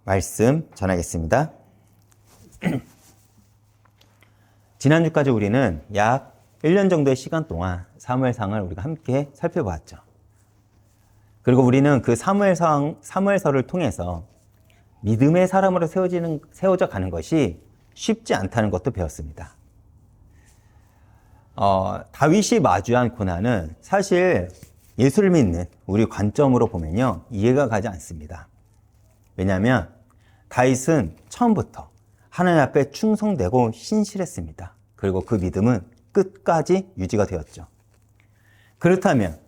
말씀 전하겠습니다. 지난주까지 우리는 약 1년 정도의 시간 동안 사무엘상을 우리가 함께 살펴보았죠. 그리고 우리는 그 사무엘서를 통해서 믿음의 사람으로 세워져 가는 것이 쉽지 않다는 것도 배웠습니다. 다윗이 마주한 고난은 사실 예수를 믿는 우리 관점으로 보면요, 이해가 가지 않습니다. 왜냐하면 다윗은 처음부터 하나님 앞에 충성되고 신실했습니다. 그리고 그 믿음은 끝까지 유지가 되었죠. 그렇다면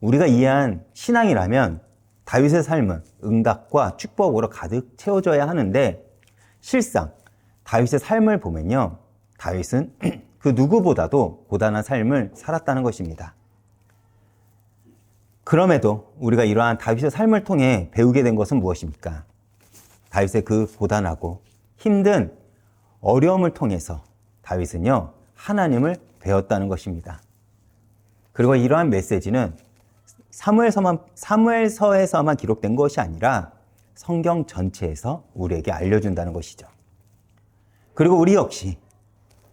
우리가 이해한 신앙이라면 다윗의 삶은 응답과 축복으로 가득 채워져야 하는데, 실상 다윗의 삶을 보면요, 다윗은 그 누구보다도 고단한 삶을 살았다는 것입니다. 그럼에도 우리가 이러한 다윗의 삶을 통해 배우게 된 것은 무엇입니까? 다윗의 그 고단하고 힘든 어려움을 통해서 다윗은요, 하나님을 배웠다는 것입니다. 그리고 이러한 메시지는 사무엘서에서만 기록된 것이 아니라 성경 전체에서 우리에게 알려준다는 것이죠. 그리고 우리 역시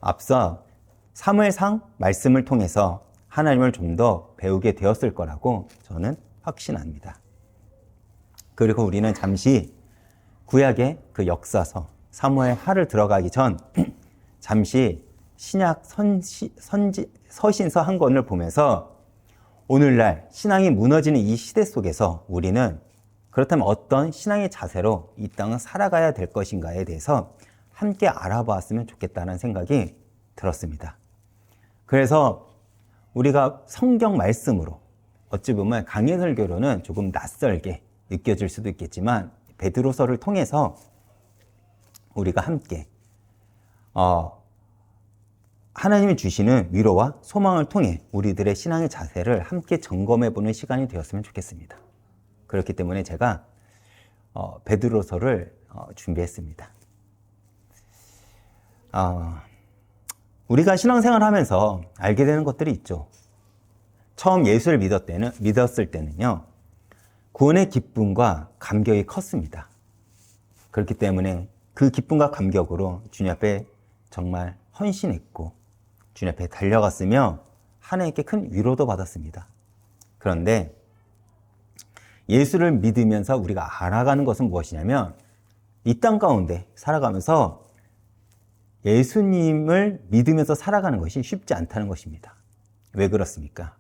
앞서 사무엘상 말씀을 통해서 하나님을 좀 더 배우게 되었을 거라고 저는 확신합니다. 그리고 우리는 잠시 구약의 그 역사서 사무엘하를 들어가기 전 잠시 신약 서신서 한 권을 보면서 오늘날 신앙이 무너지는 이 시대 속에서 우리는 그렇다면 어떤 신앙의 자세로 이 땅을 살아가야 될 것인가에 대해서 함께 알아보았으면 좋겠다는 생각이 들었습니다. 그래서 우리가 성경 말씀으로, 어찌 보면 강해 설교로는 조금 낯설게 느껴질 수도 있겠지만 베드로서를 통해서 우리가 함께 하나님이 주시는 위로와 소망을 통해 우리들의 신앙의 자세를 함께 점검해보는 시간이 되었으면 좋겠습니다. 그렇기 때문에 제가 베드로서를 준비했습니다. 우리가 신앙생활을 하면서 알게 되는 것들이 있죠. 처음 예수를 믿었을 때는요, 구원의 기쁨과 감격이 컸습니다. 그렇기 때문에 그 기쁨과 감격으로 주님 앞에 정말 헌신했고 주님 앞에 달려갔으며 하나님께 큰 위로도 받았습니다. 그런데 예수를 믿으면서 우리가 알아가는 것은 무엇이냐면, 이 땅 가운데 살아가면서 예수님을 믿으면서 살아가는 것이 쉽지 않다는 것입니다. 왜 그렇습니까?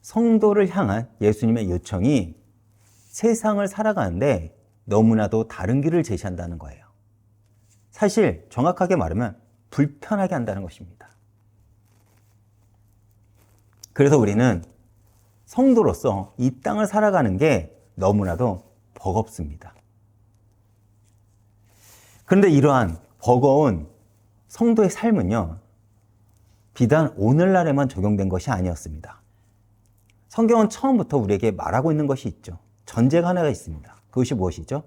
성도를 향한 예수님의 요청이 세상을 살아가는데 너무나도 다른 길을 제시한다는 거예요. 사실 정확하게 말하면 불편하게 한다는 것입니다. 그래서 우리는 성도로서 이 땅을 살아가는 게 너무나도 버겁습니다. 그런데 이러한 버거운 성도의 삶은요, 비단 오늘날에만 적용된 것이 아니었습니다. 성경은 처음부터 우리에게 말하고 있는 것이 있죠. 전제가 하나가 있습니다. 그것이 무엇이죠?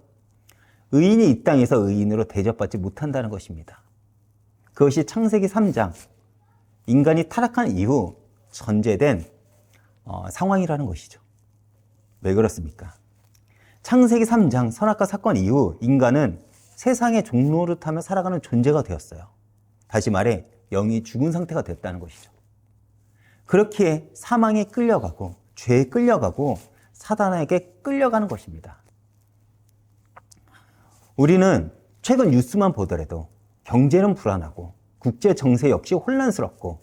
의인이 이 땅에서 의인으로 대접받지 못한다는 것입니다. 그것이 창세기 3장, 인간이 타락한 이후 전제된 상황이라는 것이죠. 왜 그렇습니까? 창세기 3장 선악과 사건 이후 인간은 세상의 종노릇하며 살아가는 존재가 되었어요. 다시 말해 영이 죽은 상태가 됐다는 것이죠. 그렇기에 사망에 끌려가고 죄에 끌려가고 사단에게 끌려가는 것입니다. 우리는 최근 뉴스만 보더라도 경제는 불안하고 국제 정세 역시 혼란스럽고,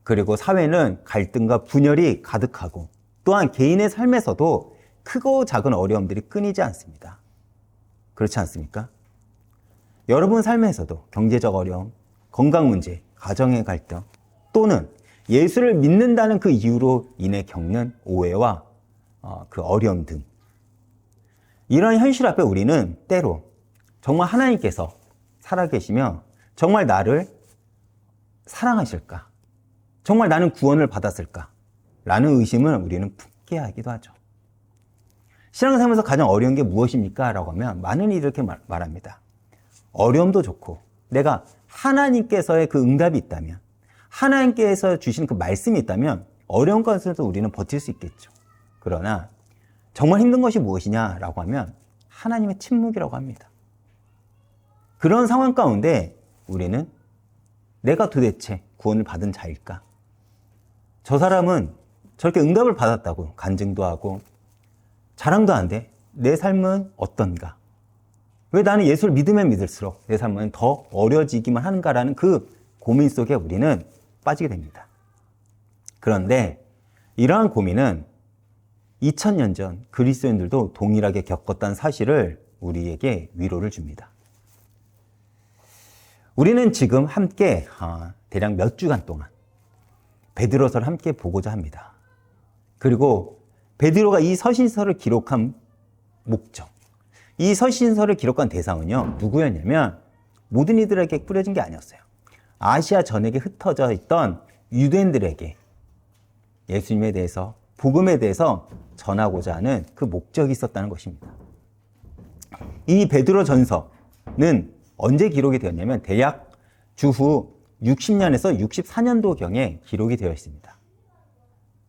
그리고 사회는 갈등과 분열이 가득하고, 또한 개인의 삶에서도 크고 작은 어려움들이 끊이지 않습니다. 그렇지 않습니까? 여러분 삶에서도 경제적 어려움, 건강 문제, 가정의 갈등, 또는 예수를 믿는다는 그 이유로 인해 겪는 오해와 그 어려움 등, 이런 현실 앞에 우리는 때로 정말 하나님께서 살아계시며 정말 나를 사랑하실까? 정말 나는 구원을 받았을까? 라는 의심을 우리는 품게 하기도 하죠. 신앙생활에서 가장 어려운 게 무엇입니까? 라고 하면 많은 이들이 이렇게 말합니다. 어려움도 좋고 내가 하나님께서의 그 응답이 있다면, 하나님께서 주시는 그 말씀이 있다면 어려운 것에서도 우리는 버틸 수 있겠죠. 그러나 정말 힘든 것이 무엇이냐라고 하면 하나님의 침묵이라고 합니다. 그런 상황 가운데 우리는 내가 도대체 구원을 받은 자일까? 저 사람은 저렇게 응답을 받았다고 간증도 하고 자랑도 하는데 내 삶은 어떤가? 왜 나는 예수를 믿으면 믿을수록 내 삶은 더 어려지기만 하는가라는 그 고민 속에 우리는 빠지게 됩니다. 그런데 이러한 고민은 2000년 전 그리스도인들도 동일하게 겪었다는 사실을 우리에게 위로를 줍니다. 우리는 지금 함께 대략 몇 주간 동안 베드로서를 함께 보고자 합니다. 그리고 베드로가 이 서신서를 기록한 목적, 이 서신서를 기록한 대상은요, 누구였냐면 모든 이들에게 뿌려진 게 아니었어요. 아시아 전역에 흩어져 있던 유대인들에게 예수님에 대해서, 복음에 대해서 전하고자 하는 그 목적이 있었다는 것입니다. 이 베드로 전서는 언제 기록이 되었냐면 대략 주후 60년에서 64년도경에 기록이 되어 있습니다.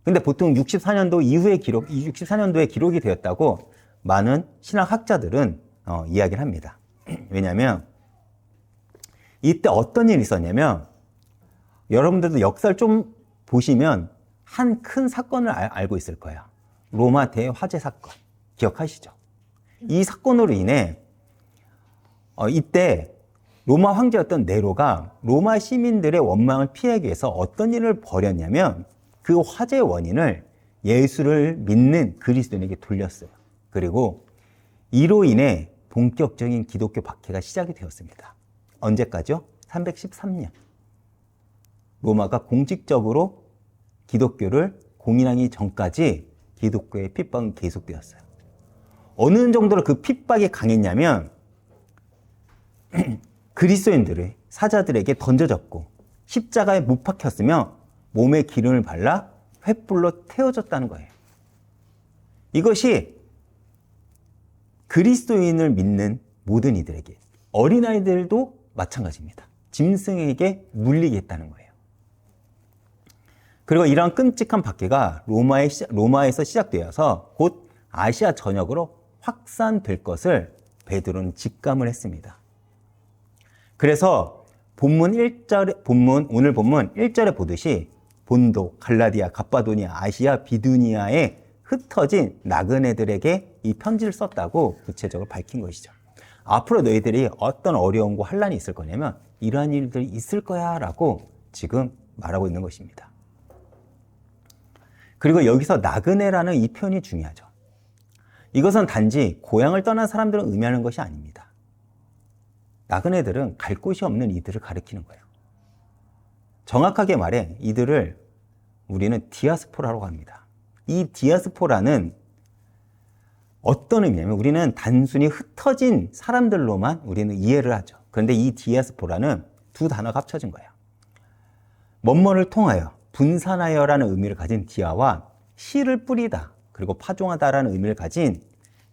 근데 보통 64년도 이후에 64년도에 기록이 되었다고 많은 신학학자들은 이야기를 합니다. 왜냐하면 이때 어떤 일이 있었냐면 여러분들도 역사를 좀 보시면 한 큰 사건을 알고 있을 거예요. 로마 대화재 사건 기억하시죠? 이 사건으로 인해 이때 로마 황제였던 네로가 로마 시민들의 원망을 피하기 위해서 어떤 일을 벌였냐면 그 화재의 원인을 예수를 믿는 그리스도인에게 돌렸어요. 그리고 이로 인해 본격적인 기독교 박해가 시작이 되었습니다. 언제까지요? 313년. 로마가 공식적으로 기독교를 공인하기 전까지 기독교의 핍박은 계속되었어요. 어느 정도로 그 핍박이 강했냐면 그리스도인들의 사자들에게 던져졌고 십자가에 못 박혔으며 몸에 기름을 발라 횃불로 태워졌다는 거예요. 이것이 그리스도인을 믿는 모든 이들에게, 어린아이들도 마찬가지입니다. 짐승에게 물리게 했다는 거예요. 그리고 이러한 끔찍한 박해가 로마에서 시작되어서 곧 아시아 전역으로 확산될 것을 베드로는 직감을 했습니다. 그래서 오늘 본문 1절에 보듯이 본도, 갈라디아, 갑바도니아, 아시아, 비두니아에 흩어진 나그네들에게 이 편지를 썼다고 구체적으로 밝힌 것이죠. 앞으로 너희들이 어떤 어려움과 환란이 있을 거냐면 이러한 일들이 있을 거야 라고 지금 말하고 있는 것입니다. 그리고 여기서 나그네라는 이 표현이 중요하죠. 이것은 단지 고향을 떠난 사람들을 의미하는 것이 아닙니다. 나그네들은 갈 곳이 없는 이들을 가리키는 거예요. 정확하게 말해 이들을 우리는 디아스포라라고 합니다. 이 디아스포라는 어떤 의미냐면 우리는 단순히 흩어진 사람들로만 우리는 이해를 하죠. 그런데 이 디아스포라는 두 단어가 합쳐진 거예요. 뭐뭐를 통하여, 분산하여라는 의미를 가진 디아와 씨를 뿌리다, 그리고 파종하다라는 의미를 가진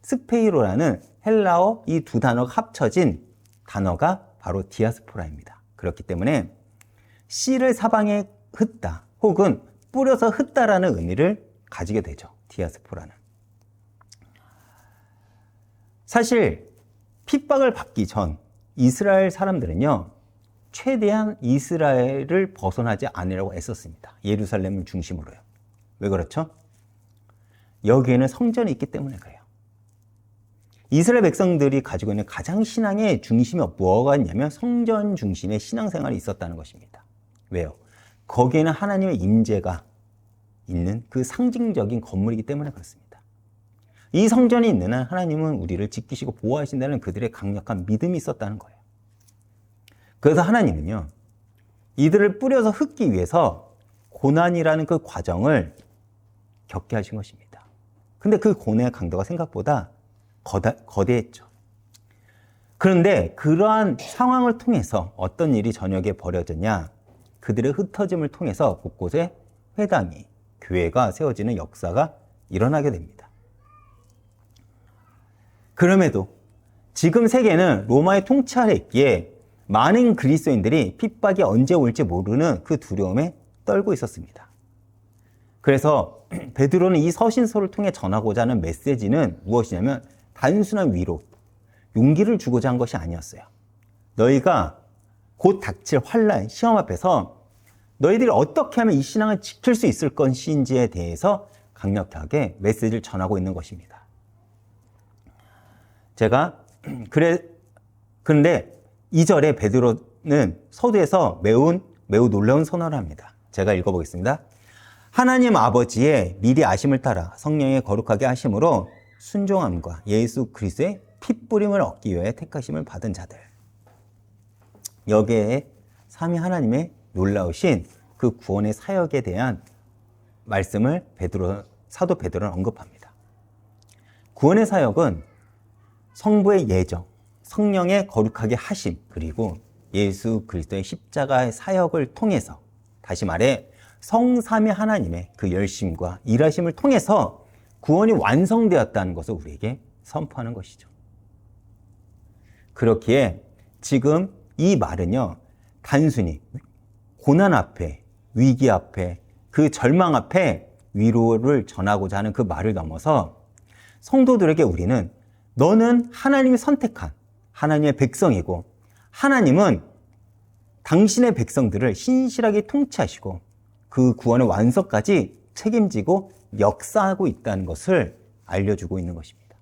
스페이로라는 헬라어 이 두 단어가 합쳐진 단어가 바로 디아스포라입니다. 그렇기 때문에 씨를 사방에 흩다 혹은 뿌려서 흩다라는 의미를 가지게 되죠. 디아스포라는. 사실 핍박을 받기 전 이스라엘 사람들은요, 최대한 이스라엘을 벗어나지 않으려고 애썼습니다. 예루살렘을 중심으로요. 왜 그렇죠? 여기에는 성전이 있기 때문에 그래요. 이스라엘 백성들이 가지고 있는 가장 신앙의 중심이 뭐가 있냐면 성전 중심의 신앙생활이 있었다는 것입니다. 왜요? 거기에는 하나님의 임재가 있는 그 상징적인 건물이기 때문에 그렇습니다. 이 성전이 있는 한 하나님은 우리를 지키시고 보호하신다는 그들의 강력한 믿음이 있었다는 거예요. 그래서 하나님은요, 이들을 뿌려서 흩기 위해서 고난이라는 그 과정을 겪게 하신 것입니다. 근데 그 고난의 강도가 생각보다 거대했죠. 그런데 그러한 상황을 통해서 어떤 일이 저녁에 벌어졌냐? 그들의 흩어짐을 통해서 곳곳에 회당이, 교회가 세워지는 역사가 일어나게 됩니다. 그럼에도 지금 세계는 로마의 통치 아래 있기에 많은 그리스도인들이 핍박이 언제 올지 모르는 그 두려움에 떨고 있었습니다. 그래서 베드로는 이 서신서를 통해 전하고자 하는 메시지는 무엇이냐면 단순한 위로, 용기를 주고자 한 것이 아니었어요. 너희가 곧 닥칠 환난, 시험 앞에서 너희들이 어떻게 하면 이 신앙을 지킬 수 있을 것인지에 대해서 강력하게 메시지를 전하고 있는 것입니다. 그런데 2절에 베드로는 서두에서 매우 놀라운 선언을 합니다. 제가 읽어보겠습니다. 하나님 아버지의 미리 아심을 따라 성령의 거룩하게 하심으로 순종함과 예수 그리스도의 핏부림을 얻기 위해 택하심을 받은 자들. 여기에 삼위 하나님의 놀라우신 그 구원의 사역에 대한 말씀을 사도 베드로는 언급합니다. 구원의 사역은 성부의 예정, 성령의 거룩하게 하심, 그리고 예수 그리스도의 십자가의 사역을 통해서, 다시 말해 성삼위 하나님의 그 열심과 일하심을 통해서 구원이 완성되었다는 것을 우리에게 선포하는 것이죠. 그렇기에 지금 이 말은요, 단순히 고난 앞에, 위기 앞에, 그 절망 앞에 위로를 전하고자 하는 그 말을 넘어서 성도들에게 우리는 너는 하나님이 선택한 하나님의 백성이고, 하나님은 당신의 백성들을 신실하게 통치하시고 그 구원의 완성까지 책임지고 역사하고 있다는 것을 알려주고 있는 것입니다.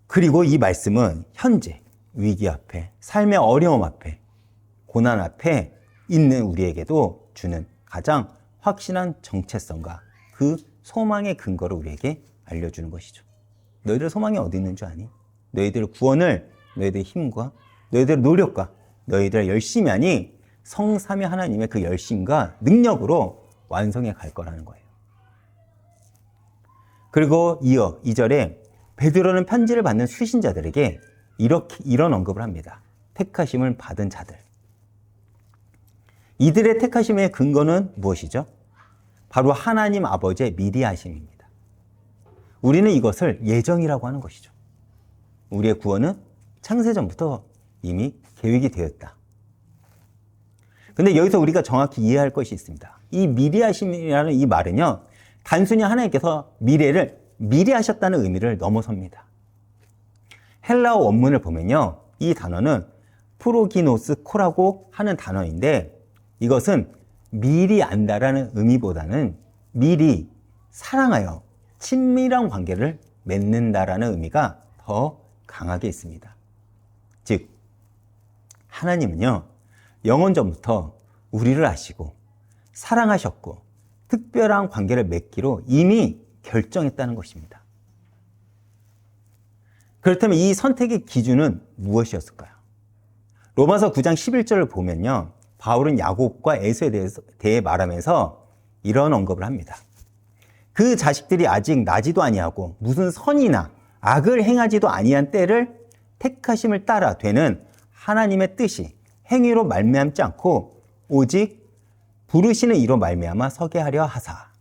그리고 이 말씀은 현재 위기 앞에, 삶의 어려움 앞에, 고난 앞에 있는 우리에게도 주는 가장 확신한 정체성과 그 소망의 근거를 우리에게 알려주는 것이죠. 너희들 소망이 어디 있는 줄 아니? 너희들의 구원을 너희들의 힘과 너희들의 노력과 너희들의 열심이 아니 성삼위 하나님의 그 열심과 능력으로 완성해 갈 거라는 거예요. 그리고 이어 2절에 베드로는 편지를 받는 수신자들에게 이런 언급을 합니다. 택하심을 받은 자들. 이들의 택하심의 근거는 무엇이죠? 바로 하나님 아버지의 미리 하심입니다. 우리는 이것을 예정이라고 하는 것이죠. 우리의 구원은 창세전부터 이미 계획이 되었다. 근데 여기서 우리가 정확히 이해할 것이 있습니다. 이 미리 하심이라는 이 말은요, 단순히 하나님께서 미래를 미리 하셨다는 의미를 넘어섭니다. 헬라어 원문을 보면요, 이 단어는 프로기노스코라고 하는 단어인데, 이것은 미리 안다라는 의미보다는 미리 사랑하여 친밀한 관계를 맺는다라는 의미가 더 강하게 있습니다. 즉, 하나님은요, 영원전부터 우리를 아시고 사랑하셨고 특별한 관계를 맺기로 이미 결정했다는 것입니다. 그렇다면 이 선택의 기준은 무엇이었을까요? 로마서 9장 11절을 보면요, 바울은 야곱과 에서에 대해 말하면서 이런 언급을 합니다. 그 자식들이 아직 나지도 아니하고 무슨 선이나 악을 행하지도 아니한 때를 택하심을 따라 되는 하나님의 뜻이 행위로 말미암지 않고 오직 부르시는 이로 말미암아 서게 하려 하사.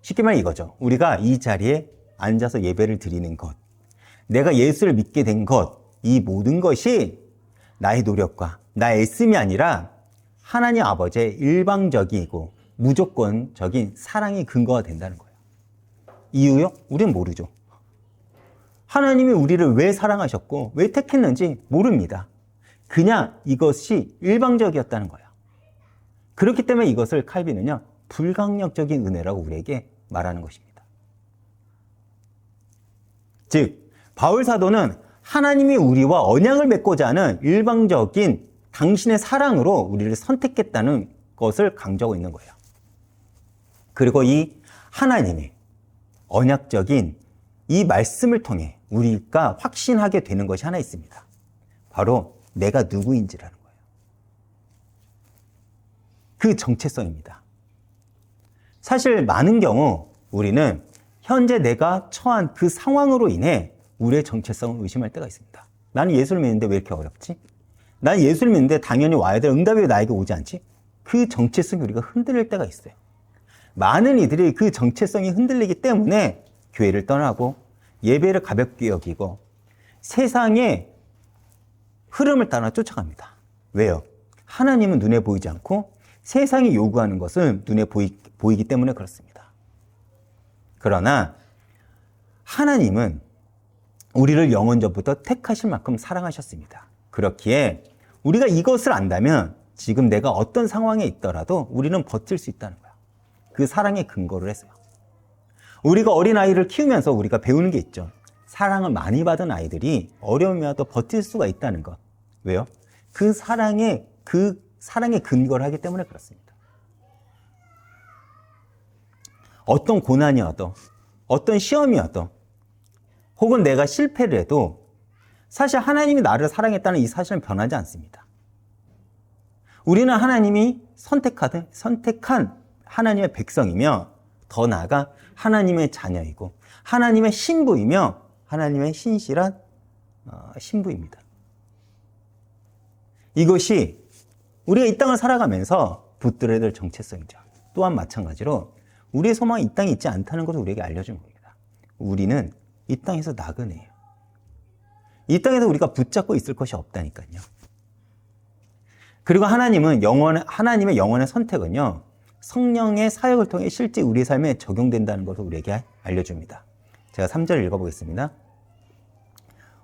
쉽게 말해 이거죠. 우리가 이 자리에 앉아서 예배를 드리는 것, 내가 예수를 믿게 된 것, 이 모든 것이 나의 노력과 나의 애씀이 아니라 하나님 아버지의 일방적이고 무조건적인 사랑이 근거가 된다는 거예요. 이유요? 우리는 모르죠. 하나님이 우리를 왜 사랑하셨고 왜 택했는지 모릅니다. 그냥 이것이 일방적이었다는 거예요. 그렇기 때문에 이것을 칼빈은요, 불강력적인 은혜라고 우리에게 말하는 것입니다. 즉, 바울 사도는 하나님이 우리와 언약을 맺고자 하는 일방적인 당신의 사랑으로 우리를 선택했다는 것을 강조하고 있는 거예요. 그리고 이 하나님의 언약적인 이 말씀을 통해 우리가 확신하게 되는 것이 하나 있습니다. 바로 내가 누구인지라는 거예요. 그 정체성입니다. 사실 많은 경우 우리는 현재 내가 처한 그 상황으로 인해 우리의 정체성을 의심할 때가 있습니다. 나는 예수를 믿는데 왜 이렇게 어렵지? 난 예수를 믿는데 당연히 와야 될 응답이 왜 나에게 오지 않지? 그 정체성이 우리가 흔들릴 때가 있어요. 많은 이들이 그 정체성이 흔들리기 때문에 교회를 떠나고 예배를 가볍게 여기고 세상의 흐름을 따라 쫓아갑니다. 왜요? 하나님은 눈에 보이지 않고 세상이 요구하는 것은 눈에 보이기 때문에 그렇습니다. 그러나 하나님은 우리를 영원 전부터 택하실 만큼 사랑하셨습니다. 그렇기에 우리가 이것을 안다면 지금 내가 어떤 상황에 있더라도 우리는 버틸 수 있다는 거야. 그 사랑에 근거를 해서요. 우리가 어린아이를 키우면서 우리가 배우는 게 있죠. 사랑을 많이 받은 아이들이 어려움이 와도 버틸 수가 있다는 것. 왜요? 그 사랑에 근거를 하기 때문에 그렇습니다. 어떤 고난이 와도, 어떤 시험이 와도, 혹은 내가 실패를 해도 사실 하나님이 나를 사랑했다는 이 사실은 변하지 않습니다. 우리는 하나님이 선택한 하나님의 백성이며 더 나아가 하나님의 자녀이고 하나님의 신부이며 하나님의 신실한 신부입니다. 이것이 우리가 이 땅을 살아가면서 붙들어야 될 정체성이죠. 또한 마찬가지로 우리의 소망이 이 땅에 있지 않다는 것을 우리에게 알려준 겁니다. 우리는 이 땅에서 나그네예요. 이 땅에서 우리가 붙잡고 있을 것이 없다니까요. 그리고 하나님의 영원의 선택은요, 성령의 사역을 통해 실제 우리의 삶에 적용된다는 것을 우리에게 알려줍니다. 제가 3절을 읽어보겠습니다.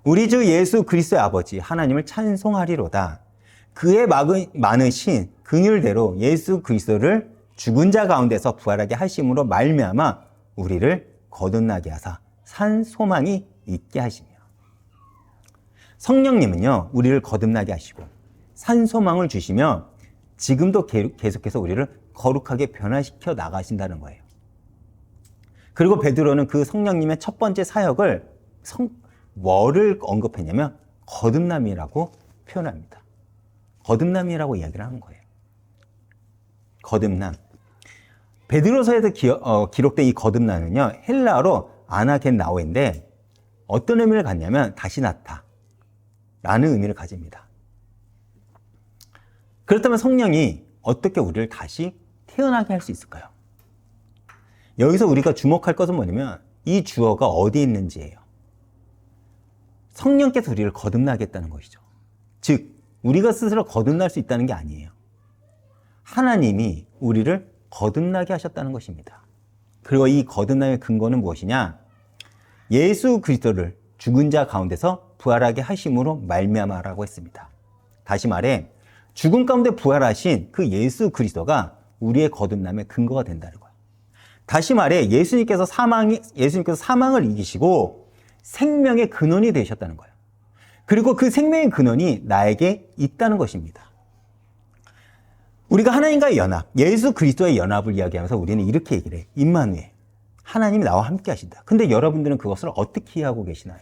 우리 주 예수 그리스도의 아버지 하나님을 찬송하리로다. 그의 많으신 긍휼대로 예수 그리스도를 죽은 자 가운데서 부활하게 하심으로 말미암아 우리를 거듭나게 하사 산 소망이 있게 하시며. 성령님은요, 우리를 거듭나게 하시고 산 소망을 주시며 지금도 계속해서 우리를 거룩하게 변화시켜 나가신다는 거예요. 그리고 베드로는 그 성령님의 첫 번째 사역을 뭐를 언급했냐면 거듭남이라고 표현합니다. 거듭남이라고 이야기를 하는 거예요. 거듭남. 베드로서에서 기록된 이 거듭남은요, 헬라어로 아나겐나오인데 어떤 의미를 갖냐면 다시 낳다 라는 의미를 가집니다. 그렇다면 성령이 어떻게 우리를 다시 태어나게 할 수 있을까요? 여기서 우리가 주목할 것은 뭐냐면 이 주어가 어디에 있는지예요. 성령께서 우리를 거듭나게 했다는 것이죠. 즉, 우리가 스스로 거듭날 수 있다는 게 아니에요. 하나님이 우리를 거듭나게 하셨다는 것입니다. 그리고 이 거듭남의 근거는 무엇이냐? 예수 그리스도를 죽은 자 가운데서 부활하게 하심으로 말미암아라고 했습니다. 다시 말해 죽음 가운데 부활하신 그 예수 그리스도가 우리의 거듭남의 근거가 된다는 거예요. 다시 말해 예수님께서 사망을 이기시고 생명의 근원이 되셨다는 거예요. 그리고 그 생명의 근원이 나에게 있다는 것입니다. 우리가 하나님과의 연합, 예수 그리스도의 연합을 이야기하면서 우리는 이렇게 얘기를 해요. 임마누엘, 하나님이 나와 함께 하신다. 근데 여러분들은 그것을 어떻게 이해하고 계시나요?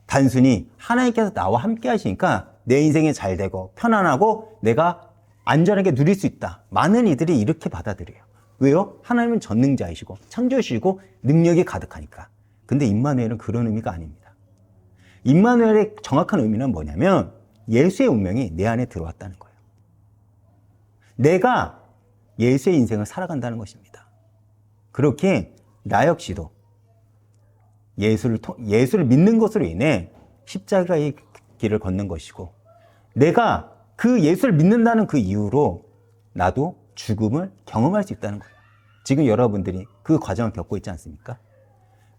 단순히 하나님께서 나와 함께 하시니까 내 인생이 잘 되고 편안하고 내가 안전하게 누릴 수 있다. 많은 이들이 이렇게 받아들여요. 왜요? 하나님은 전능자이시고 창조주시고 능력이 가득하니까. 근데 임마누엘은 그런 의미가 아닙니다. 임마누엘의 정확한 의미는 뭐냐면 예수의 운명이 내 안에 들어왔다는 거예요. 내가 예수의 인생을 살아간다는 것입니다. 그렇게 나 역시도 예수를 믿는 것으로 인해 십자가의 길을 걷는 것이고 내가 그 예수를 믿는다는 그 이유로 나도 죽음을 경험할 수 있다는 거예요. 지금 여러분들이 그 과정을 겪고 있지 않습니까?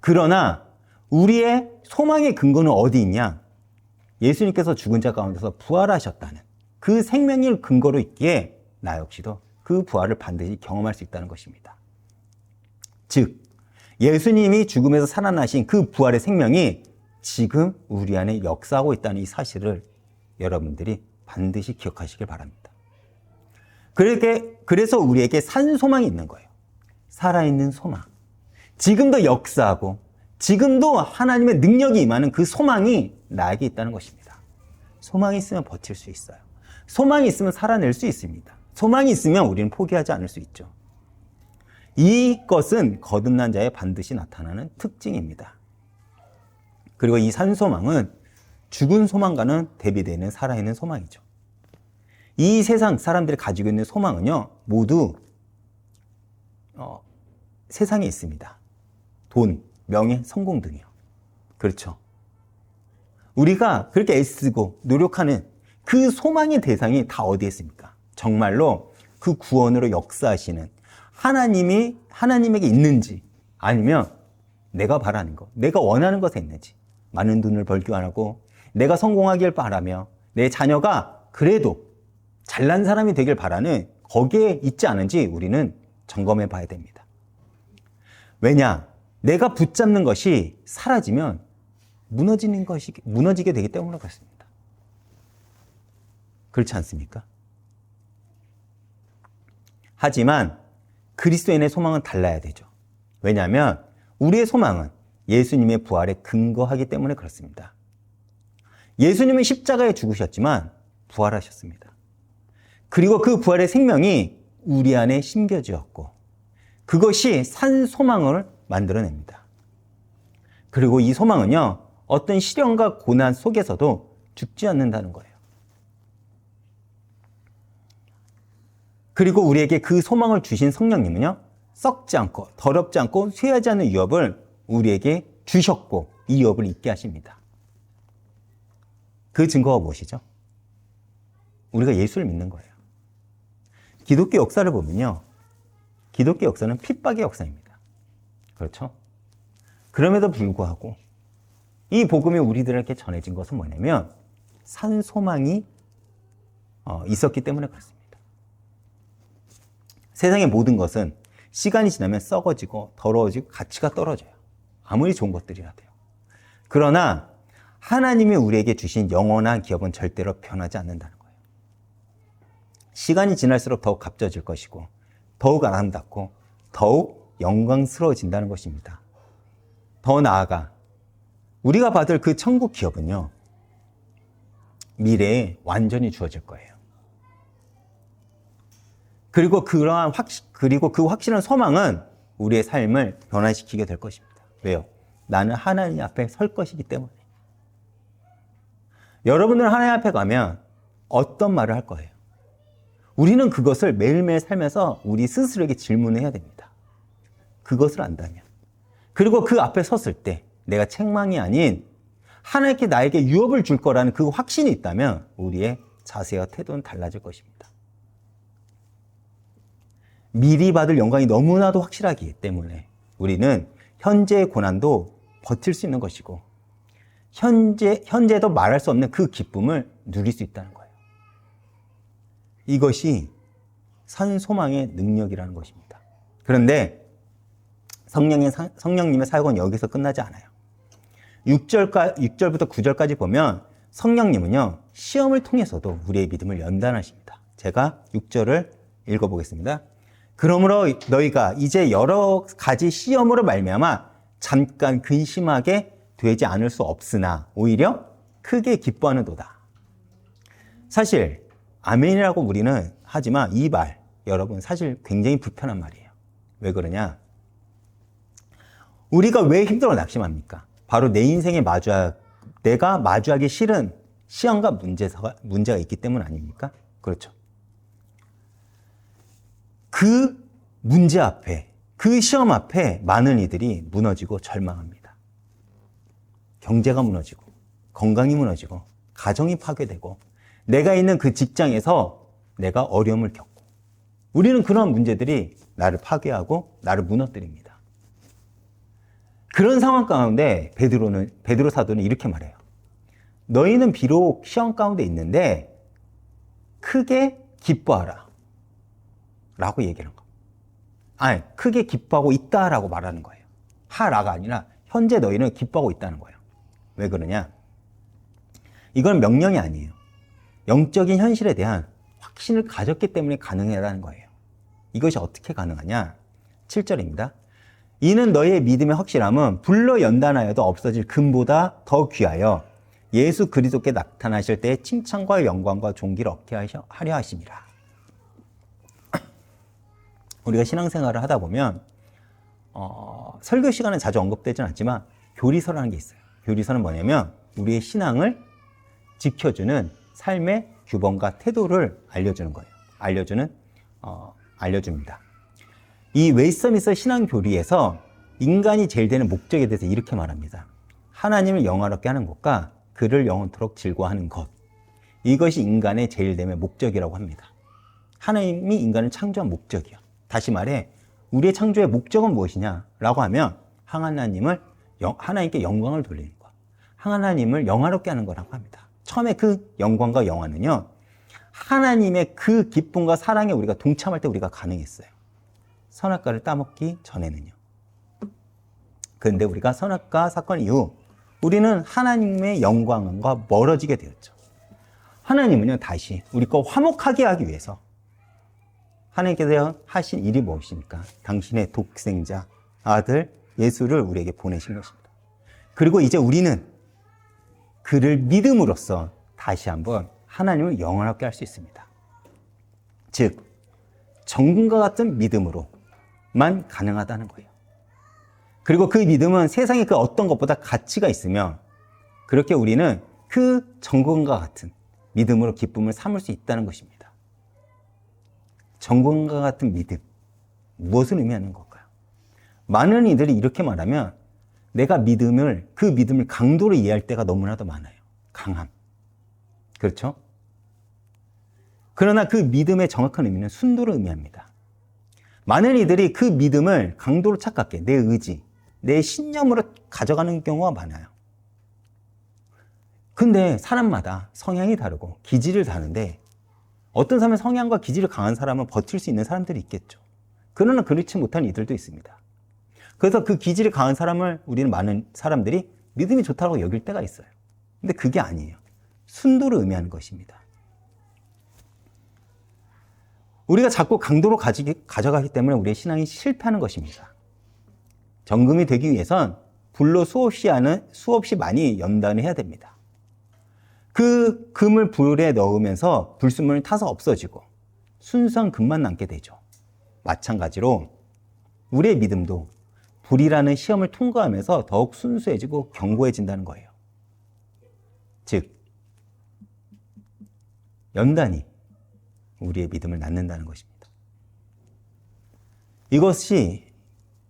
그러나 우리의 소망의 근거는 어디 있냐? 예수님께서 죽은 자 가운데서 부활하셨다는 그 생명을 근거로 있기에 나 역시도 그 부활을 반드시 경험할 수 있다는 것입니다. 즉 예수님이 죽음에서 살아나신 그 부활의 생명이 지금 우리 안에 역사하고 있다는 이 사실을 여러분들이 반드시 기억하시길 바랍니다. 그래서 우리에게 산 소망이 있는 거예요. 살아있는 소망. 지금도 역사하고 지금도 하나님의 능력이 임하는 그 소망이 나에게 있다는 것입니다. 소망이 있으면 버틸 수 있어요. 소망이 있으면 살아낼 수 있습니다. 소망이 있으면 우리는 포기하지 않을 수 있죠. 이것은 거듭난 자에 반드시 나타나는 특징입니다. 그리고 이 산소망은 죽은 소망과는 대비되는 살아있는 소망이죠. 이 세상 사람들이 가지고 있는 소망은요, 모두 세상에 있습니다. 돈, 명예, 성공 등이요. 그렇죠. 우리가 그렇게 애쓰고 노력하는 그 소망의 대상이 다 어디에 있습니까? 정말로 그 구원으로 역사하시는 하나님에게 있는지 아니면 내가 바라는 것, 내가 원하는 것에 있는지, 많은 돈을 벌기 원하고 내가 성공하길 바라며 내 자녀가 그래도 잘난 사람이 되길 바라는 거기에 있지 않은지 우리는 점검해 봐야 됩니다. 왜냐? 내가 붙잡는 것이 사라지면 무너지게 되기 때문에 그렇습니다. 그렇지 않습니까? 하지만 그리스도인의 소망은 달라야 되죠. 왜냐하면 우리의 소망은 예수님의 부활에 근거하기 때문에 그렇습니다. 예수님은 십자가에 죽으셨지만 부활하셨습니다. 그리고 그 부활의 생명이 우리 안에 심겨지었고 그것이 산 소망을 만들어냅니다. 그리고 이 소망은요, 어떤 시련과 고난 속에서도 죽지 않는다는 거예요. 그리고 우리에게 그 소망을 주신 성령님은요, 썩지 않고 더럽지 않고 쇠하지 않는 유업을 우리에게 주셨고 이 유업을 잊게 하십니다. 그 증거가 무엇이죠? 우리가 예수를 믿는 거예요. 기독교 역사를 보면요, 기독교 역사는 핍박의 역사입니다. 그렇죠? 그럼에도 불구하고 이 복음이 우리들에게 전해진 것은 뭐냐면 산 소망이 있었기 때문에 그렇습니다. 세상의 모든 것은 시간이 지나면 썩어지고 더러워지고 가치가 떨어져요. 아무리 좋은 것들이라도요. 그러나 하나님이 우리에게 주신 영원한 기업은 절대로 변하지 않는다는 거예요. 시간이 지날수록 더욱 값져질 것이고 더욱 아름답고 더욱 영광스러워진다는 것입니다. 더 나아가 우리가 받을 그 천국 기업은요, 미래에 완전히 주어질 거예요. 그리고 그 확실한 소망은 우리의 삶을 변화시키게 될 것입니다. 왜요? 나는 하나님 앞에 설 것이기 때문에. 여러분들은 하나님 앞에 가면 어떤 말을 할 거예요? 우리는 그것을 매일매일 살면서 우리 스스로에게 질문을 해야 됩니다. 그것을 안다면. 그리고 그 앞에 섰을 때 내가 책망이 아닌 하나님께 나에게 유업을 줄 거라는 그 확신이 있다면 우리의 자세와 태도는 달라질 것입니다. 미리 받을 영광이 너무나도 확실하기 때문에 우리는 현재의 고난도 버틸 수 있는 것이고 현재도 말할 수 없는 그 기쁨을 누릴 수 있다는 거예요. 이것이 산 소망의 능력이라는 것입니다. 그런데 성령님의 사역은 여기서 끝나지 않아요. 6절부터 9절까지 보면 성령님은요, 시험을 통해서도 우리의 믿음을 연단하십니다. 제가 6절을 읽어보겠습니다. 그러므로 너희가 이제 여러 가지 시험으로 말미암아 잠깐 근심하게 되지 않을 수 없으나 오히려 크게 기뻐하는도다. 사실 아멘이라고 우리는 하지만 이 말, 여러분 사실 굉장히 불편한 말이에요. 왜 그러냐? 우리가 왜 힘들어 낙심합니까? 바로 내 인생에 내가 마주하기 싫은 시험과 문제가 있기 때문 아닙니까? 그렇죠. 그 문제 앞에, 그 시험 앞에 많은 이들이 무너지고 절망합니다. 경제가 무너지고, 건강이 무너지고, 가정이 파괴되고, 내가 있는 그 직장에서 내가 어려움을 겪고, 우리는 그런 문제들이 나를 파괴하고 나를 무너뜨립니다. 그런 상황 가운데 베드로 사도는 이렇게 말해요. 너희는 비록 시험 가운데 있는데 크게 기뻐하라 라고 얘기하는 거예요. 아니, 크게 기뻐하고 있다라고 말하는 거예요. 하라가 아니라 현재 너희는 기뻐하고 있다는 거예요. 왜 그러냐? 이건 명령이 아니에요. 영적인 현실에 대한 확신을 가졌기 때문에 가능하다는 거예요. 이것이 어떻게 가능하냐? 7절입니다. 이는 너희의 믿음의 확실함은 불로 연단하여도 없어질 금보다 더 귀하여 예수 그리스도께 나타나실 때의 칭찬과 영광과 존귀를 얻게 하려 하심이라. 우리가 신앙생활을 하다 보면 설교 시간은 자주 언급되지는 않지만 교리서라는 게 있어요. 교리서는 뭐냐면 우리의 신앙을 지켜주는 삶의 규범과 태도를 알려주는 거예요. 알려줍니다. 이 웨이스미스 신앙 교리에서 인간이 제일 되는 목적에 대해서 이렇게 말합니다. 하나님을 영화롭게 하는 것과 그를 영원토록 즐거워하는 것. 이것이 인간의 제일 됨의 목적이라고 합니다. 하나님이 인간을 창조한 목적이요. 다시 말해 우리의 창조의 목적은 무엇이냐라고 하면 하나님께 영광을 돌리는 것, 하나님을 영화롭게 하는 거라고 합니다. 처음에 그 영광과 영화는요, 하나님의 그 기쁨과 사랑에 우리가 동참할 때 우리가 가능했어요. 선악과를 따먹기 전에는요. 그런데 우리가 선악과 사건 이후 우리는 하나님의 영광과 멀어지게 되었죠. 하나님은요, 다시 우리 거 화목하게 하기 위해서 하나님께서 하신 일이 무엇입니까? 당신의 독생자 아들 예수를 우리에게 보내신 것입니다. 그리고 이제 우리는 그를 믿음으로써 다시 한번 하나님을 영원하게 할 수 있습니다. 즉, 정금과 같은 믿음으로만 가능하다는 거예요. 그리고 그 믿음은 세상의 그 어떤 것보다 가치가 있으며, 그렇게 우리는 그 정금과 같은 믿음으로 기쁨을 삼을 수 있다는 것입니다. 정금과 같은 믿음, 무엇을 의미하는 걸까요? 많은 이들이 이렇게 말하면 내가 그 믿음을 강도로 이해할 때가 너무나도 많아요. 강함. 그렇죠? 그러나 그 믿음의 정확한 의미는 순도를 의미합니다. 많은 이들이 그 믿음을 강도로 착각해 내 의지, 내 신념으로 가져가는 경우가 많아요. 근데 사람마다 성향이 다르고 기질을 다른데, 어떤 사람은 성향과 기질이 강한 사람은 버틸 수 있는 사람들이 있겠죠. 그러나 그렇지 못한 이들도 있습니다. 그래서 그 기질이 강한 사람을 우리는 많은 사람들이 믿음이 좋다고 여길 때가 있어요. 근데 그게 아니에요. 순도를 의미하는 것입니다. 우리가 자꾸 강도로 가져가기 때문에 우리의 신앙이 실패하는 것입니다. 정금이 되기 위해선 불로 수없이 많이 연단을 해야 됩니다. 그 금을 불에 넣으면서 불순물이 타서 없어지고 순수한 금만 남게 되죠. 마찬가지로 우리의 믿음도 불이라는 시험을 통과하면서 더욱 순수해지고 견고해진다는 거예요. 즉, 연단이 우리의 믿음을 낳는다는 것입니다. 이것이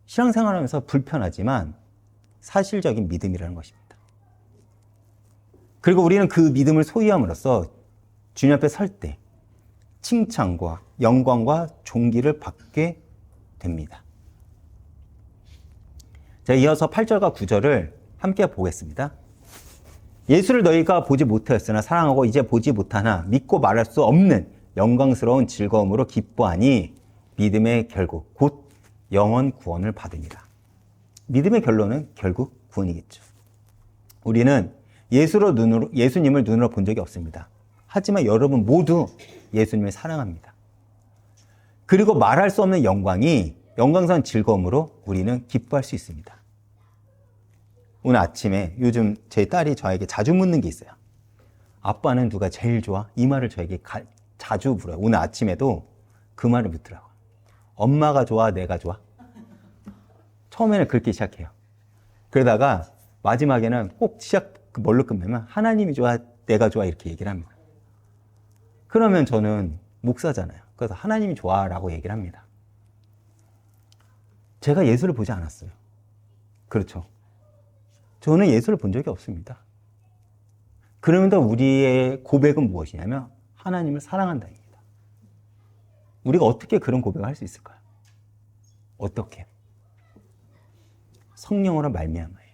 신앙생활하면서 불편하지만 사실적인 믿음이라는 것입니다. 그리고 우리는 그 믿음을 소유함으로써 주님 앞에 설 때 칭찬과 영광과 존귀를 받게 됩니다. 자, 이어서 8절과 9절을 함께 보겠습니다. 예수를 너희가 보지 못하였으나 사랑하고 이제 보지 못하나 믿고 말할 수 없는 영광스러운 즐거움으로 기뻐하니 믿음의 결국 곧 영원 구원을 받으니라. 믿음의 결론은 결국 구원이겠죠. 우리는 예수님을 눈으로 본 적이 없습니다. 하지만 여러분 모두 예수님을 사랑합니다. 그리고 말할 수 없는 영광스러운 즐거움으로 우리는 기뻐할 수 있습니다. 오늘 아침에 요즘 제 딸이 저에게 자주 묻는 게 있어요. 아빠는 누가 제일 좋아? 이 말을 저에게 자주 물어요. 오늘 아침에도 그 말을 묻더라고요. 엄마가 좋아? 내가 좋아? 처음에는 그렇게 시작해요. 그러다가 마지막에는 꼭 뭘로 끝내면 하나님이 좋아? 내가 좋아? 이렇게 얘기를 합니다. 그러면 저는 목사잖아요. 그래서 하나님이 좋아라고 얘기를 합니다. 제가 예수를 보지 않았어요. 그렇죠. 저는 예수를 본 적이 없습니다. 그러면서 우리의 고백은 무엇이냐면 하나님을 사랑한다입니다. 우리가 어떻게 그런 고백을 할 수 있을까요? 어떻게? 성령으로 말미암아요.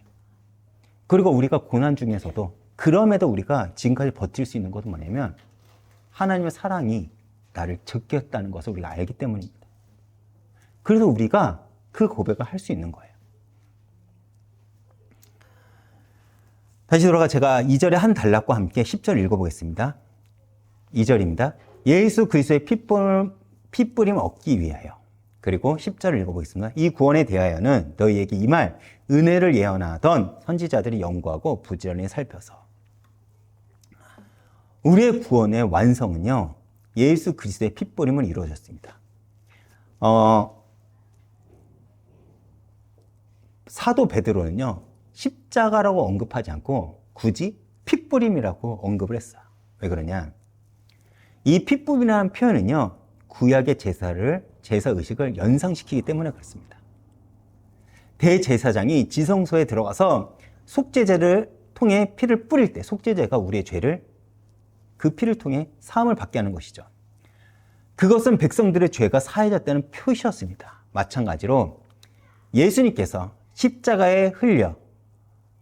그리고 우리가 고난 중에서도 그럼에도 우리가 지금까지 버틸 수 있는 것은 뭐냐면 하나님의 사랑이 나를 지켰다는 것을 우리가 알기 때문입니다. 그래서 우리가 그 고백을 할 수 있는 거예요. 다시 돌아가 제가 2절의 한 단락과 함께 10절 읽어보겠습니다. 2절입니다. 예수 그리스도의 피뿌림 얻기 위하여. 그리고 10절을 읽어보겠습니다. 이 구원에 대하여는 너희에게 이 말 은혜를 예언하던 선지자들이 연구하고 부지런히 살펴서. 우리의 구원의 완성은요, 예수 그리스도의 피뿌림을 이루어졌습니다. 사도 베드로는요, 십자가라고 언급하지 않고 굳이 핏부림이라고 언급을 했어요. 왜 그러냐? 이 핏부림이라는 표현은요, 구약의 제사 의식을 연상시키기 때문에 그렇습니다. 대제사장이 지성소에 들어가서 속죄제를 통해 피를 뿌릴 때, 속죄제가 우리의 죄를 그 피를 통해 사함을 받게 하는 것이죠. 그것은 백성들의 죄가 사해졌다는 표시였습니다. 마찬가지로 예수님께서 십자가에 흘려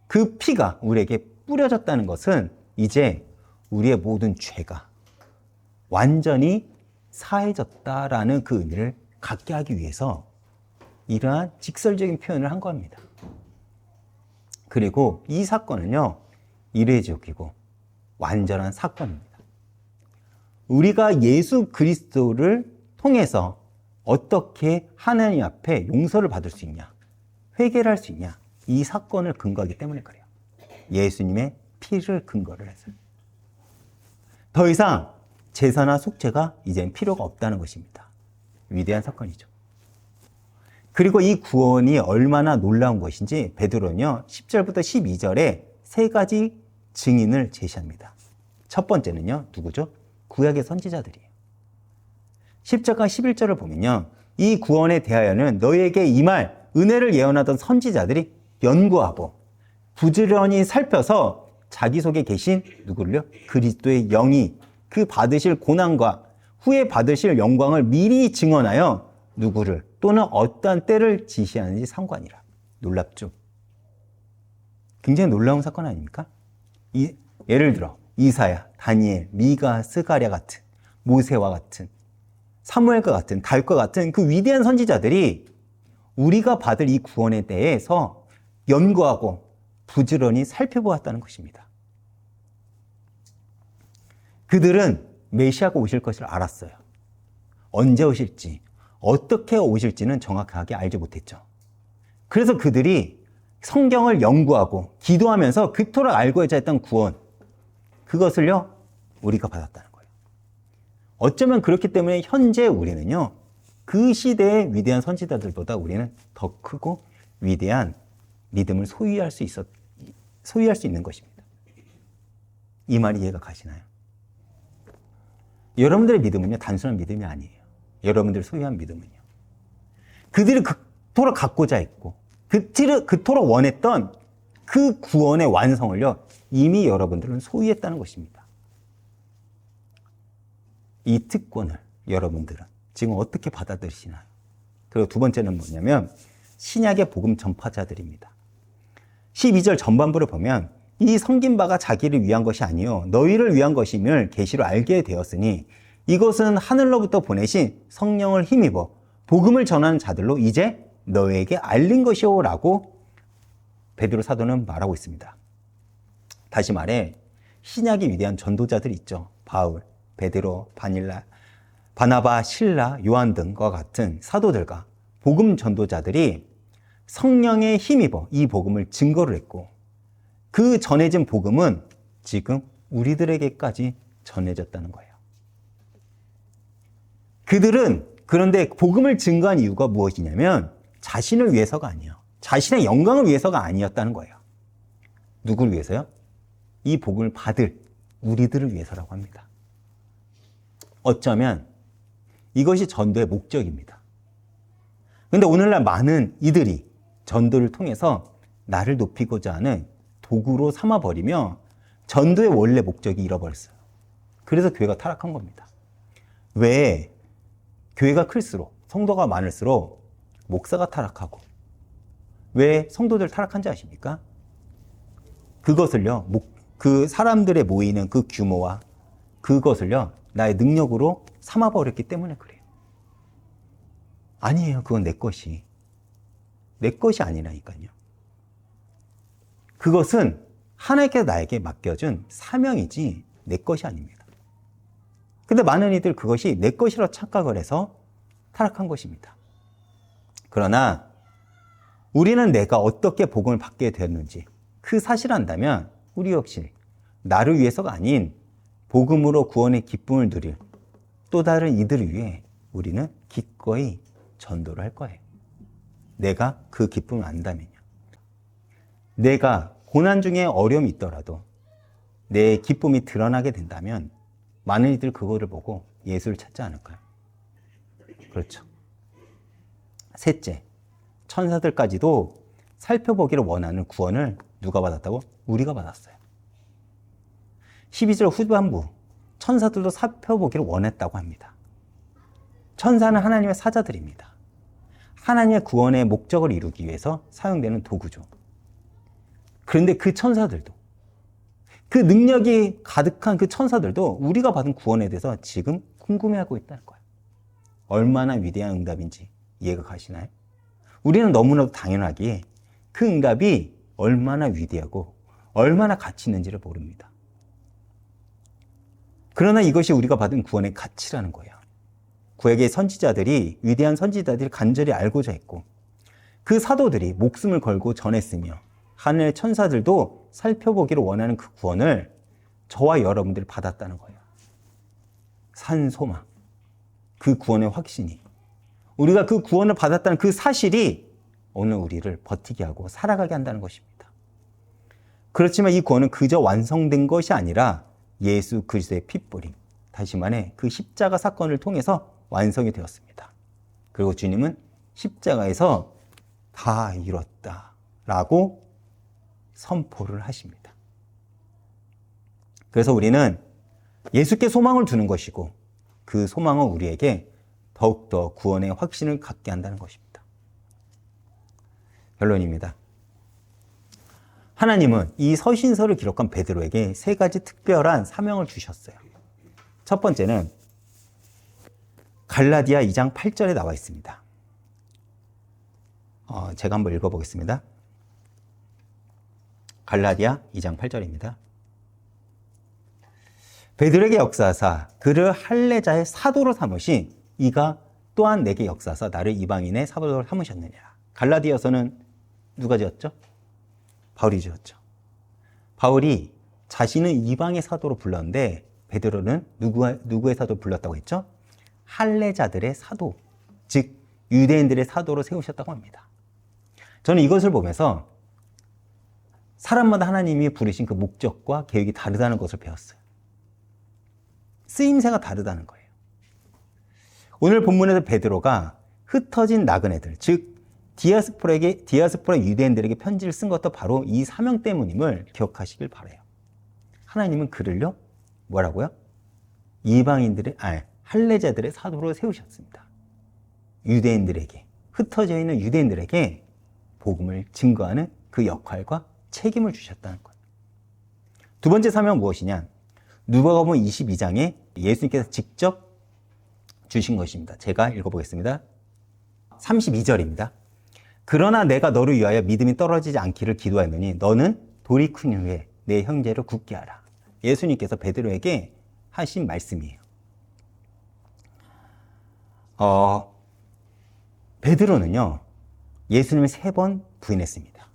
그 피가 우리에게 뿌려졌다는 것은 이제 우리의 모든 죄가 완전히 사해졌다라는 그 의미를 갖게 하기 위해서 이러한 직설적인 표현을 한 겁니다. 그리고 이 사건은요, 이례적이고 완전한 사건입니다. 우리가 예수 그리스도를 통해서 어떻게 하나님 앞에 용서를 받을 수 있냐, 회개를 할 수 있냐, 이 사건을 근거하기 때문에 그래요. 예수님의 피를 근거를 해서. 더 이상 제사나 속죄가 이젠 필요가 없다는 것입니다. 위대한 사건이죠. 그리고 이 구원이 얼마나 놀라운 것인지 베드로는요, 10절부터 12절에 세 가지 증인을 제시합니다. 첫 번째는요, 누구죠? 구약의 선지자들이에요. 10절과 11절을 보면요, 이 구원에 대하여는 너희에게 임할 은혜를 예언하던 선지자들이 연구하고 부지런히 살펴서 자기 속에 계신 누구를요? 그리스도의 영이 그 받으실 고난과 후에 받으실 영광을 미리 증언하여 누구를 또는 어떠한 때를 지시하는지 상관이라. 놀랍죠? 굉장히 놀라운 사건 아닙니까? 예를 들어 이사야, 다니엘, 미가, 스가랴 같은, 모세와 같은, 사무엘과 같은, 다윗과 같은 그 위대한 선지자들이 우리가 받을 이 구원에 대해서 연구하고 부지런히 살펴보았다는 것입니다. 그들은 메시아가 오실 것을 알았어요. 언제 오실지, 어떻게 오실지는 정확하게 알지 못했죠. 그래서 그들이 성경을 연구하고 기도하면서 그토록 알고자 했던 구원, 그것을요, 우리가 받았다는 거예요. 어쩌면 그렇기 때문에 현재 우리는요, 그 시대의 위대한 선지자들보다 우리는 더 크고 위대한 믿음을 소유할 수 있는 것입니다. 이 말이 이해가 가시나요? 여러분들의 믿음은요, 단순한 믿음이 아니에요. 여러분들이 소유한 믿음은요, 그들이 그토록 갖고자 했고 그토록 원했던 그 구원의 완성을요, 이미 여러분들은 소유했다는 것입니다. 이 특권을 여러분들은 지금 어떻게 받아들이시나요? 그리고 두 번째는 뭐냐면 신약의 복음 전파자들입니다. 12절 전반부를 보면 이 섬긴 바가 자기를 위한 것이 아니요 너희를 위한 것임을 계시로 알게 되었으니 이것은 하늘로부터 보내신 성령을 힘입어 복음을 전하는 자들로 이제 너희에게 알린 것이오 라고 베드로 사도는 말하고 있습니다. 다시 말해 신약의 위대한 전도자들이 있죠. 바울, 베드로, 바나바, 실라, 요한 등과 같은 사도들과 복음 전도자들이 성령에 힘입어 이 복음을 증거를 했고 그 전해진 복음은 지금 우리들에게까지 전해졌다는 거예요. 그들은 그런데 복음을 증거한 이유가 무엇이냐면 자신을 위해서가 아니에요. 자신의 영광을 위해서가 아니었다는 거예요. 누구를 위해서요? 이 복음을 받을 우리들을 위해서라고 합니다. 어쩌면 이것이 전도의 목적입니다. 그런데 오늘날 많은 이들이 전도를 통해서 나를 높이고자 하는 도구로 삼아버리며 전도의 원래 목적이 잃어버렸어요. 그래서 교회가 타락한 겁니다. 왜 교회가 클수록, 성도가 많을수록 목사가 타락하고, 왜 성도들 타락한지 아십니까? 그것을요, 그 사람들의 모이는 그 규모와 그것을요, 나의 능력으로 삼아버렸기 때문에 그래요. 아니에요. 그건 내 것이 아니라니까요. 그것은 하나님께서 나에게 맡겨준 사명이지 내 것이 아닙니다. 근데 많은 이들 그것이 내 것이라 착각을 해서 타락한 것입니다. 그러나 우리는 내가 어떻게 복음을 받게 되었는지 그 사실을 안다면 우리 역시 나를 위해서가 아닌 복음으로 구원의 기쁨을 누릴 또 다른 이들을 위해 우리는 기꺼이 전도를 할 거예요. 내가 그 기쁨을 안다면요. 내가 고난 중에 어려움이 있더라도 내 기쁨이 드러나게 된다면 많은 이들 그거를 보고 예수를 찾지 않을까요? 그렇죠. 셋째, 천사들까지도 살펴보기를 원하는 구원을 누가 받았다고? 우리가 받았어요. 12절 후반부, 천사들도 살펴보기를 원했다고 합니다. 천사는 하나님의 사자들입니다. 하나님의 구원의 목적을 이루기 위해서 사용되는 도구죠. 그런데 그 천사들도, 그 능력이 가득한 그 천사들도 우리가 받은 구원에 대해서 지금 궁금해하고 있다는 거예요. 얼마나 위대한 응답인지 이해가 가시나요? 우리는 너무나도 당연하기에 그 응답이 얼마나 위대하고 얼마나 가치 있는지를 모릅니다. 그러나 이것이 우리가 받은 구원의 가치라는 거예요. 구약의 선지자들이, 위대한 선지자들이 간절히 알고자 했고, 그 사도들이 목숨을 걸고 전했으며, 하늘의 천사들도 살펴보기를 원하는 그 구원을 저와 여러분들이 받았다는 거예요. 산 소망, 그 구원의 확신이, 우리가 그 구원을 받았다는 그 사실이 오늘 우리를 버티게 하고 살아가게 한다는 것입니다. 그렇지만 이 구원은 그저 완성된 것이 아니라 예수 그리스도의 핏뿌림, 다시 말해 그 십자가 사건을 통해서 완성이 되었습니다. 그리고 주님은 십자가에서 다 이뤘다 라고 선포를 하십니다. 그래서 우리는 예수께 소망을 두는 것이고, 그 소망은 우리에게 더욱더 구원의 확신을 갖게 한다는 것입니다. 결론입니다. 하나님은 이 서신서를 기록한 베드로에게 세 가지 특별한 사명을 주셨어요. 첫 번째는 갈라디아 2장 8절에 나와 있습니다. 제가 한번 읽어보겠습니다. 갈라디아 2장 8절입니다. 베드로에게 역사하사 그를 할례자의 사도로 삼으신 이가 또한 내게 역사하사 나를 이방인의 사도로 삼으셨느니라. 갈라디아서는 누가 지었죠? 바울이 지었죠. 바울이 자신은 이방의 사도로 불렀는데 베드로는 누구의 사도로 불렀다고 했죠? 할례자들의 사도, 즉 유대인들의 사도로 세우셨다고 합니다. 저는 이것을 보면서 사람마다 하나님이 부르신 그 목적과 계획이 다르다는 것을 배웠어요. 쓰임새가 다르다는 거예요. 오늘 본문에서 베드로가 흩어진 나그네들, 즉 디아스포라 유대인들에게 편지를 쓴 것도 바로 이 사명 때문임을 기억하시길 바라요. 하나님은 그를요, 뭐라고요? 할례자들의 사도로 세우셨습니다. 유대인들에게, 흩어져 있는 유대인들에게 복음을 증거하는 그 역할과 책임을 주셨다는 거예요. 두 번째 사명은 무엇이냐? 누가복음 22장에 예수님께서 직접 주신 것입니다. 제가 읽어보겠습니다. 32절입니다. 그러나 내가 너를 위하여 믿음이 떨어지지 않기를 기도하노니 너는 돌이킨 후에 내 형제를 굳게 하라. 예수님께서 베드로에게 하신 말씀이에요. 베드로는요, 예수님을 3번 부인했습니다.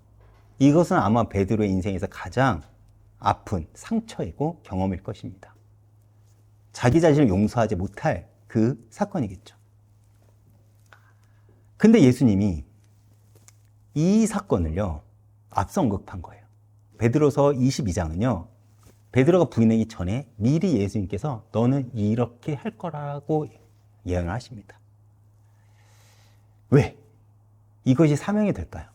이것은 아마 베드로의 인생에서 가장 아픈 상처이고 경험일 것입니다. 자기 자신을 용서하지 못할 그 사건이겠죠. 근데 예수님이 이 사건을요, 앞서 언급한 거예요. 베드로서 22장은요, 베드로가 부인하기 전에 미리 예수님께서 너는 이렇게 할 거라고 예언을 하십니다. 왜? 이것이 사명이 될까요?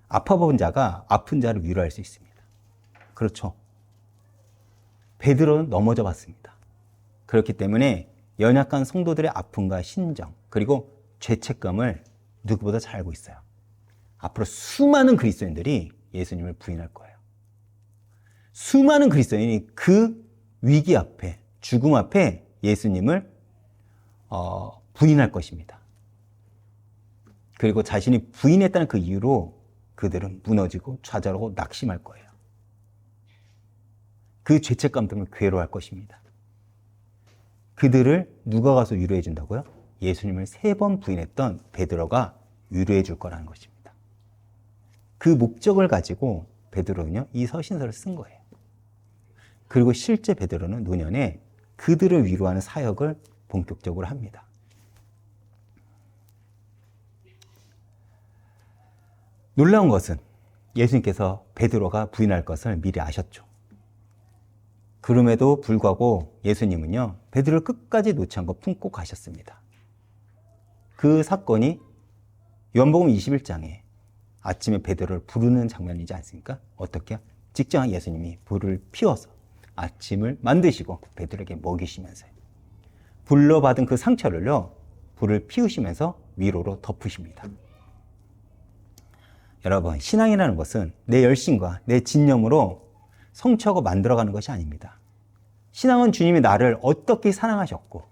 아파본 자가 아픈 자를 위로할 수 있습니다. 그렇죠. 베드로는 넘어져 봤습니다. 그렇기 때문에 연약한 성도들의 아픔과 신정, 그리고 죄책감을 누구보다 잘 알고 있어요. 앞으로 수많은 그리스도인들이 예수님을 부인할 거예요. 수많은 그리스도인이 그 위기 앞에, 죽음 앞에 예수님을 부인할 것입니다. 그리고 자신이 부인했다는 그 이유로 그들은 무너지고 좌절하고 낙심할 거예요. 그 죄책감 때문에 괴로워할 것입니다. 그들을 누가 가서 위로해 준다고요? 예수님을 3번 부인했던 베드로가 위로해 줄 거라는 것입니다. 그 목적을 가지고 베드로는요, 이 서신서를 쓴 거예요. 그리고 실제 베드로는 노년에 그들을 위로하는 사역을 본격적으로 합니다. 놀라운 것은 예수님께서 베드로가 부인할 것을 미리 아셨죠. 그럼에도 불구하고 예수님은요, 베드로를 끝까지 놓지 않고 품고 가셨습니다. 그 사건이 요한복음 21장에 아침에 베드로를 부르는 장면이지 않습니까? 어떻게요? 직접 예수님이 불을 피워서 아침을 만드시고 베드로에게 먹이시면서요. 불러받은 그 상처를요, 불을 피우시면서 위로로 덮으십니다. 여러분, 신앙이라는 것은 내 열심과 내 진념으로 성취하고 만들어가는 것이 아닙니다. 신앙은 주님이 나를 어떻게 사랑하셨고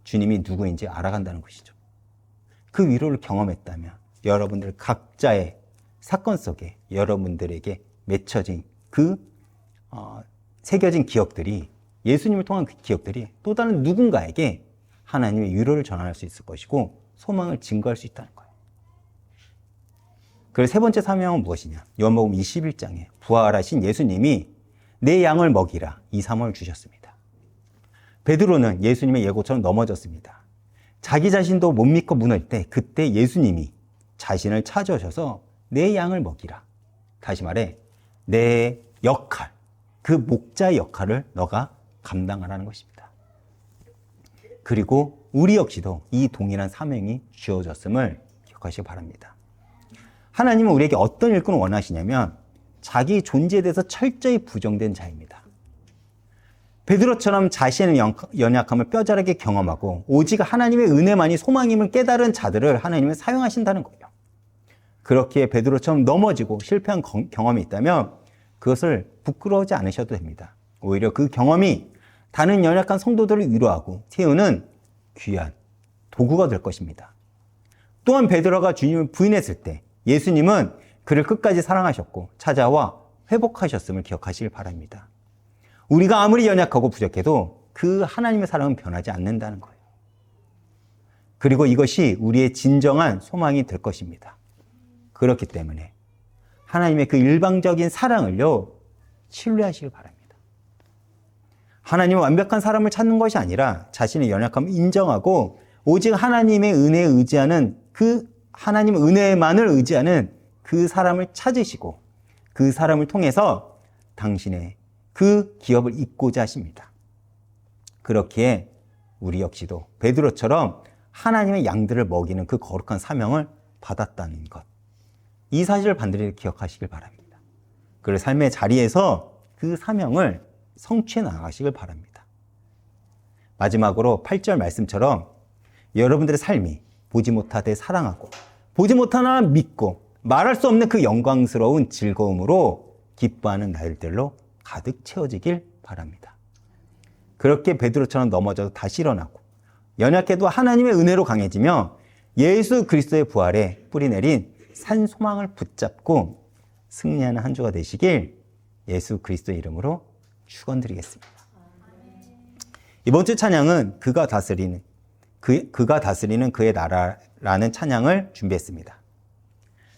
주님이 누구인지 알아간다는 것이죠. 그 위로를 경험했다면 여러분들 각자의 사건 속에 여러분들에게 맺혀진 새겨진 기억들이, 예수님을 통한 그 기억들이 또 다른 누군가에게 하나님의 위로를 전할 수 있을 것이고 소망을 증거할 수 있다는 거예요. 그래서 세 번째 사명은 무엇이냐? 요한복음 21장에 부활하신 예수님이 내 양을 먹이라 이 사명을 주셨습니다. 베드로는 예수님의 예고처럼 넘어졌습니다. 자기 자신도 못 믿고 무너질 때 그때 예수님이 자신을 찾아오셔서 내 양을 먹이라. 다시 말해 내 역할, 그 목자의 역할을 너가 감당하라는 것입니다. 그리고 우리 역시도 이 동일한 사명이 주어졌음을 기억하시기 바랍니다. 하나님은 우리에게 어떤 일꾼을 원하시냐면 자기 존재에 대해서 철저히 부정된 자입니다. 베드로처럼 자신의 연약함을 뼈저리게 경험하고 오직 하나님의 은혜만이 소망임을 깨달은 자들을 하나님은 사용하신다는 거예요. 그렇기에 베드로처럼 넘어지고 실패한 경험이 있다면 그것을 부끄러워하지 않으셔도 됩니다. 오히려 그 경험이 다른 연약한 성도들을 위로하고 세우는 귀한 도구가 될 것입니다. 또한 베드로가 주님을 부인했을 때 예수님은 그를 끝까지 사랑하셨고 찾아와 회복하셨음을 기억하시길 바랍니다. 우리가 아무리 연약하고 부족해도 그 하나님의 사랑은 변하지 않는다는 거예요. 그리고 이것이 우리의 진정한 소망이 될 것입니다. 그렇기 때문에 하나님의 그 일방적인 사랑을요, 신뢰하시길 바랍니다. 하나님은 완벽한 사람을 찾는 것이 아니라 자신의 연약함을 인정하고 오직 하나님의 은혜에 의지하는 그 하나님 은혜만을 의지하는 그 사람을 찾으시고 그 사람을 통해서 당신의 그 기업을 잇고자 하십니다. 그렇기에 우리 역시도 베드로처럼 하나님의 양들을 먹이는 그 거룩한 사명을 받았다는 것, 이 사실을 반드시 기억하시길 바랍니다. 그리고 삶의 자리에서 그 사명을 성취해 나가시길 바랍니다. 마지막으로 8절 말씀처럼 여러분들의 삶이 보지 못하되 사랑하고 보지 못하나 믿고 말할 수 없는 그 영광스러운 즐거움으로 기뻐하는 날들로 가득 채워지길 바랍니다. 그렇게 베드로처럼 넘어져도 다시 일어나고 연약해도 하나님의 은혜로 강해지며 예수 그리스도의 부활에 뿌리내린 산 소망을 붙잡고 승리하는 한 주가 되시길 예수 그리스도의 이름으로 축원드리겠습니다. 이번 주 찬양은 그가 다스리는 그의 나라라는 찬양을 준비했습니다.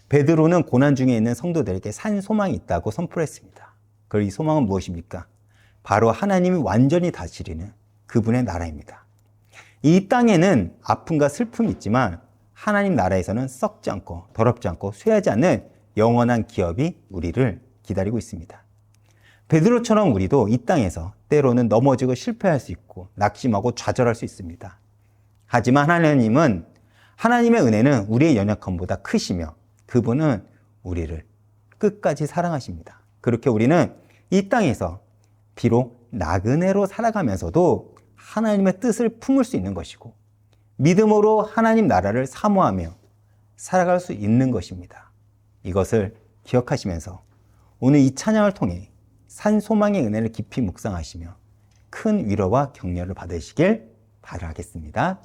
베드로는 고난 중에 있는 성도들에게 산 소망이 있다고 선포했습니다. 그리고 이 소망은 무엇입니까? 바로 하나님이 완전히 다스리는 그분의 나라입니다. 이 땅에는 아픔과 슬픔이 있지만 하나님 나라에서는 썩지 않고 더럽지 않고 쇠하지 않는 영원한 기업이 우리를 기다리고 있습니다. 베드로처럼 우리도 이 땅에서 때로는 넘어지고 실패할 수 있고 낙심하고 좌절할 수 있습니다. 하지만 하나님의 은혜는 우리의 연약함보다 크시며 그분은 우리를 끝까지 사랑하십니다. 그렇게 우리는 이 땅에서 비록 나그네로 살아가면서도 하나님의 뜻을 품을 수 있는 것이고 믿음으로 하나님 나라를 사모하며 살아갈 수 있는 것입니다. 이것을 기억하시면서 오늘 이 찬양을 통해 산 소망의 은혜를 깊이 묵상하시며 큰 위로와 격려를 받으시길 바라겠습니다.